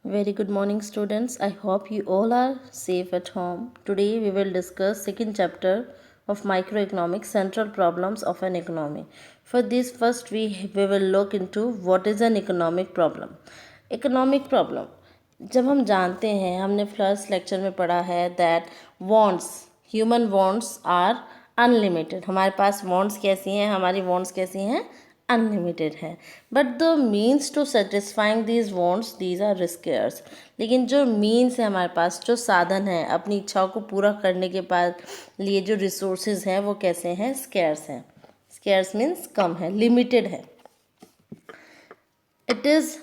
Very good morning, students. I hope you all are safe at home. Today we will discuss second chapter of microeconomics, central problems of an economy. For this, first we will look into what is an economic problem. Economic problem जब हम जानते हैं, हमने first lecture में पढ़ा है that wants, human wants are unlimited. हमारे पास वांट्स कैसी हैं, हमारी वांट्स कैसी हैं, अनलिमिटेड है. But the means to satisfying these wants these are scarce. लेकिन जो मीन्स है हमारे पास, जो साधन है अपनी इच्छाओं को पूरा करने के बाद लिए जो रिसोर्सेज हैं वो कैसे हैं, स्केयर्स हैं. स्केयर्स मीन्स कम है, लिमिटेड है. It is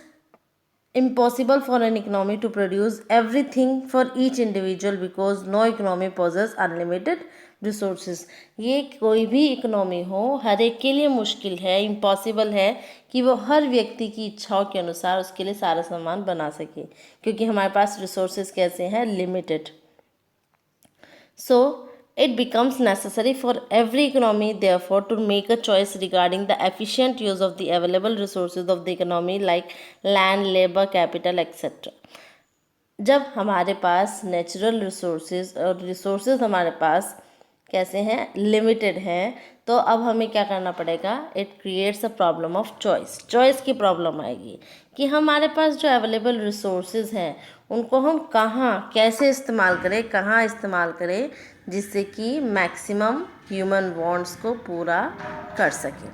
impossible for an economy to produce everything for each individual because no economy possesses unlimited resources. ये कोई भी इकोनॉमी हो, हर एक के लिए मुश्किल है, इम्पॉसिबल है कि वो हर व्यक्ति की इच्छाओं के अनुसार उसके लिए सारा सामान बना सके, क्योंकि हमारे पास रिसोर्सेज कैसे हैं, limited. So it becomes necessary for every economy therefore to make a choice regarding the efficient use of the available resources of the economy like land, labor, capital, etc. जब हमारे पास नेचुरल रिसोर्सेज और resources हमारे पास कैसे हैं, limited हैं, तो अब हमें क्या करना पड़ेगा, it creates a problem of choice. Choice की प्रॉब्लम आएगी कि हमारे पास जो अवेलेबल रिसोर्सेज हैं उनको हम कहाँ कैसे इस्तेमाल करें, कहाँ इस्तेमाल करें जिससे कि मैक्सिमम ह्यूमन वांट्स को पूरा कर सकें.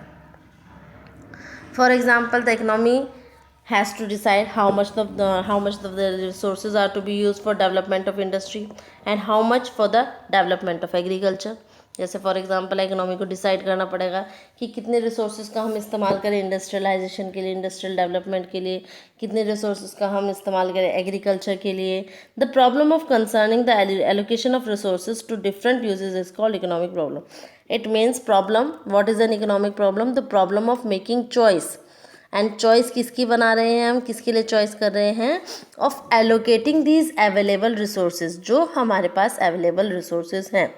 For example the economy has to decide how much of the resources are to be used for development of industry and how much for the development of agriculture. जैसे for example economy को decide करना पड़ेगा कि कितने resources का हम इस्तेमाल करें इंडस्ट्रियलाइजेशन के लिए, इंडस्ट्रियल डेवलपमेंट के लिए, कितने रिसोर्सेज का हम इस्तेमाल करें एग्रीकल्चर के लिए. The problem of concerning the allocation of resources to different uses is called economic problem. It means problem, what is an economic problem, the problem of making choice. And choice किसकी बना रहे हैं हम, किसके लिए choice कर रहे हैं, of allocating these available resources. जो हमारे पास अवेलेबल रिसोर्सेज हैं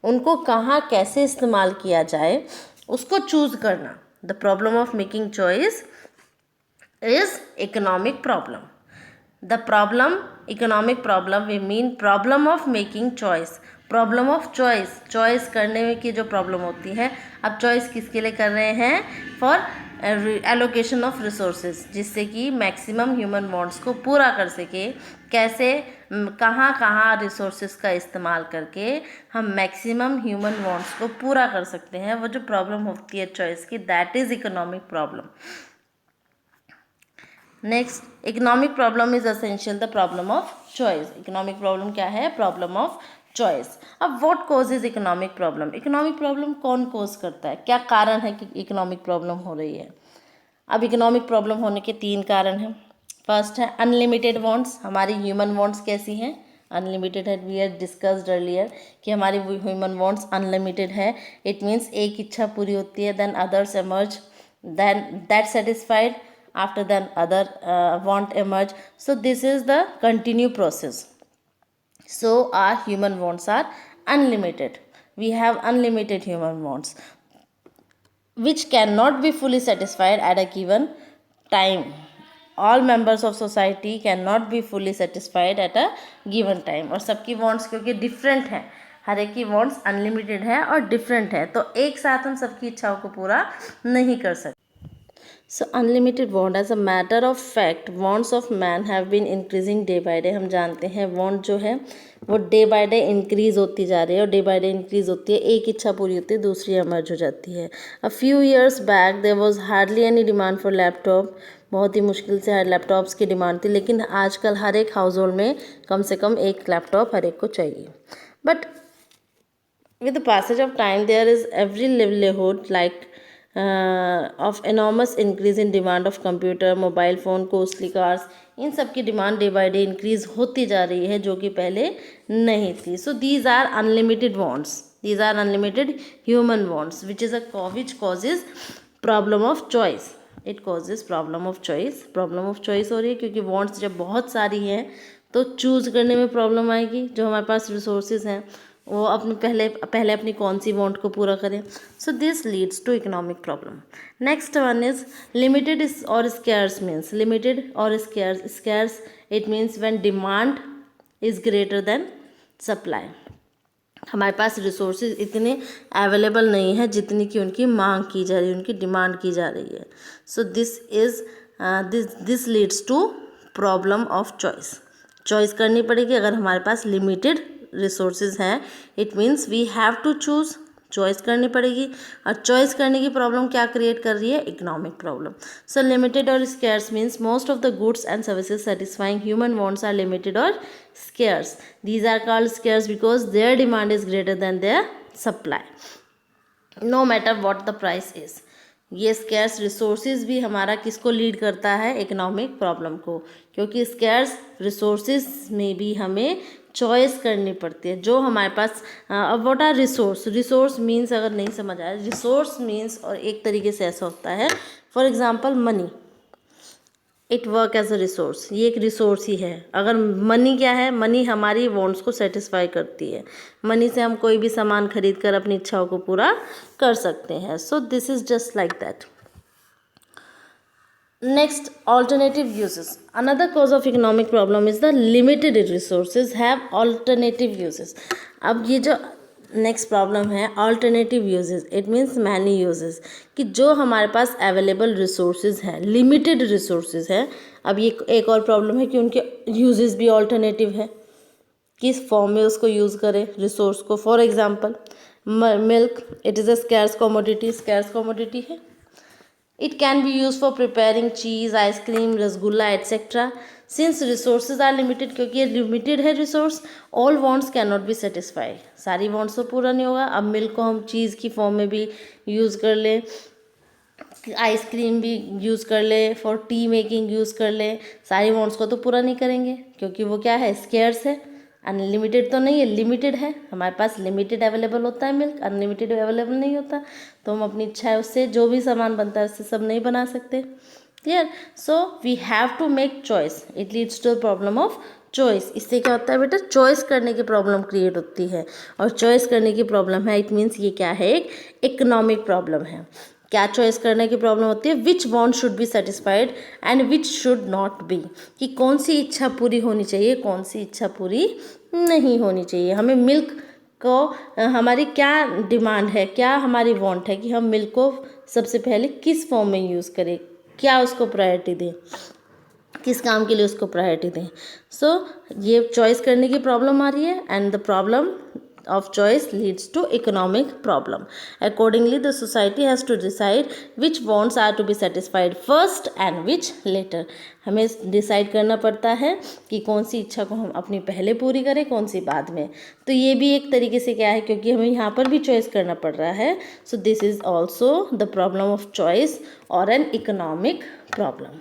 उनको कहाँ कैसे इस्तेमाल किया जाए उसको चूज करना. The problem of making choice is economic problem. The problem, economic problem we mean problem of making choice. Problem of choice, choice करने में की जो प्रॉब्लम होती है. अब चॉइस किसके लिए कर रहे हैं, फॉर एलोकेशन ऑफ रिसोर्सेज, जिससे कि मैक्सिमम ह्यूमन वांट्स को पूरा कर सके. कैसे, कहाँ कहाँ रिसोर्सेज का इस्तेमाल करके हम मैक्सिमम ह्यूमन वांट्स को पूरा कर सकते हैं. वो जो प्रॉब्लम होती है चॉइस की, that is economic problem. Next, economic problem is essential the problem of choice. Economic problem क्या है, प्रॉब्लम ऑफ चॉइस. अब what causes economic problem, economic problem कौन कॉज करता है, क्या कारण है कि इकोनॉमिक प्रॉब्लम हो रही है. अब इकोनॉमिक प्रॉब्लम होने के 3 कारण हैं. फर्स्ट है अनलिमिटेड वांट्स. हमारी ह्यूमन वांट्स कैसी हैं, अनलिमिटेड है. वी हैव डिस्कस्ड अर्लियर कि हमारी ह्यूमन वांट्स अनलिमिटेड है. इट मीन्स एक इच्छा पूरी होती है, then others emerge, then that satisfied, after then other want emerge. So this is the continue process. So our human wants are unlimited. We have unlimited human wants which cannot be fully satisfied at a given time. All members of society cannot be fully satisfied at a given time. और सबकी wants क्योंकि different है, हर एक की wants unlimited है और different है, तो एक साथ हम सबकी इच्छाओं को पूरा नहीं कर सकते. So unlimited want, as a matter of fact, wants of man have been increasing day by day. हम जानते हैं want जो है वो डे बाय डे इंक्रीज़ होती जा रही है, और डे बाय डे इंक्रीज़ होती है. एक इच्छा पूरी होती है, दूसरी एमर्ज हो जाती है. A few years back there was hardly any demand for laptop. बहुत ही मुश्किल से लैपटॉप्स की डिमांड थी, लेकिन आजकल हर एक हाउस होल्ड में कम से कम एक लैपटॉप हर एक को चाहिए. But with the passage of time there is every livelihood like of enormous increase in demand of computer, mobile phone, costly cars. इन सब की demand day by day increase होती जा रही है जो कि पहले नहीं थी. So these are unlimited wants, these are unlimited human wants which is which causes problem of choice. It causes problem of choice. Problem of choice हो रही है क्योंकि वांट्स जब बहुत सारी हैं तो चूज़ करने में प्रॉब्लम आएगी. जो हमारे पास रिसोर्सेज हैं वो अपने पहले अपनी कौन सी वांट को पूरा करें. So this leads to economic problem. Next one is limited is और स्कैर्स मीन्स. लिमिटेड और scarce it means when demand is greater than supply. हमारे पास रिसोर्सेज इतने अवेलेबल नहीं है जितनी कि उनकी मांग की जा रही है, उनकी डिमांड की जा रही है. So this leads to problem of choice. Choice करनी पड़ेगी अगर हमारे पास लिमिटेड रिसोर्सेज हैं. It means we have to choose. Choice करनी पड़ेगी और चॉइस करने की प्रॉब्लम क्या क्रिएट कर रही है? Economic problem. सो लिमिटेड और scarce means most of the goods and services satisfying human wants are limited और scarce. These are called scarce because their demand is greater than their supply, no matter what the price is. ये scarce resources भी हमारा किसको lead करता है? Economic problem को, क्योंकि scarce resources में भी हमें चॉइस करनी पड़ती है. जो हमारे पास अब what are resource? Resource means अगर नहीं समझ आया, रिसोर्स मीन्स और एक तरीके से ऐसा होता है. For example money, it work as a resource. ये एक रिसोर्स ही है. अगर मनी क्या है? मनी हमारी वांट्स को सेटिस्फाई करती है. मनी से हम कोई भी सामान खरीद कर अपनी इच्छाओं को पूरा कर सकते हैं. So this is just like that. Next, alternative uses. Another cause of economic problem is the limited resources have alternative uses. अब ये जो नेक्स्ट प्रॉब्लम है alternative uses, it means many uses, कि जो हमारे पास अवेलेबल रिसोर्सेज हैं, limited resources हैं. अब ये एक और प्रॉब्लम है कि उनके यूजेस भी ऑल्टरनेटिव है. किस फॉर्म में उसको यूज़ करें रिसोर्स को? For example milk, it is a scarce commodity. Scarce commodity है. It can be used for preparing cheese, ice cream, rasgulla etc. Since resources are limited, क्योंकि ये लिमिटेड है resource, all wants cannot be satisfied. सारी wants तो पूरा नहीं होगा. अब मिल्क को हम चीज़ की फॉर्म में भी यूज़ कर ले, आइसक्रीम भी यूज़ कर ले, फॉर टी मेकिंग यूज़ कर ले, सारी वॉन्ट्स को तो पूरा नहीं करेंगे क्योंकि वो क्या है? स्केयर्स है. अनलिमिटेड तो नहीं है, लिमिटेड है. हमारे पास लिमिटेड अवेलेबल होता है मिल्क, अनलिमिटेड अवेलेबल नहीं होता. तो हम अपनी इच्छा है उससे जो भी सामान बनता है उससे सब नहीं बना सकते. Clear? So we have to make choice. It leads to the problem of choice. इससे क्या होता है बेटा? चॉइस करने की प्रॉब्लम क्रिएट होती है. और चॉइस करने की प्रॉब्लम है, इट मीन्स ये क्या है? एक इकोनॉमिक प्रॉब्लम है. क्या चॉइस करने की प्रॉब्लम होती है? विच want should be satisfied and which should not be. कि कौन सी इच्छा पूरी होनी चाहिए, कौन सी इच्छा पूरी नहीं होनी चाहिए. हमें मिल्क को हमारी क्या डिमांड है, क्या हमारी वांट है कि हम मिल्क को सबसे पहले किस फॉर्म में यूज़ करें, क्या उसको प्रायोरिटी दें, किस काम के लिए उसको प्रायोरिटी दें. सो ये चॉइस करने की प्रॉब्लम आ रही है and the problem of choice leads to economic problem. Accordingly, the society has to decide which wants are to be satisfied first and which later. हमें डिसाइड करना पड़ता है कि कौन सी इच्छा को हम अपनी पहले पूरी करें, कौन सी बाद में. तो ये भी एक तरीके से क्या है, क्योंकि हमें यहाँ पर भी चॉइस करना पड़ रहा है. So this is also the problem of choice और एन इकोनॉमिक प्रॉब्लम.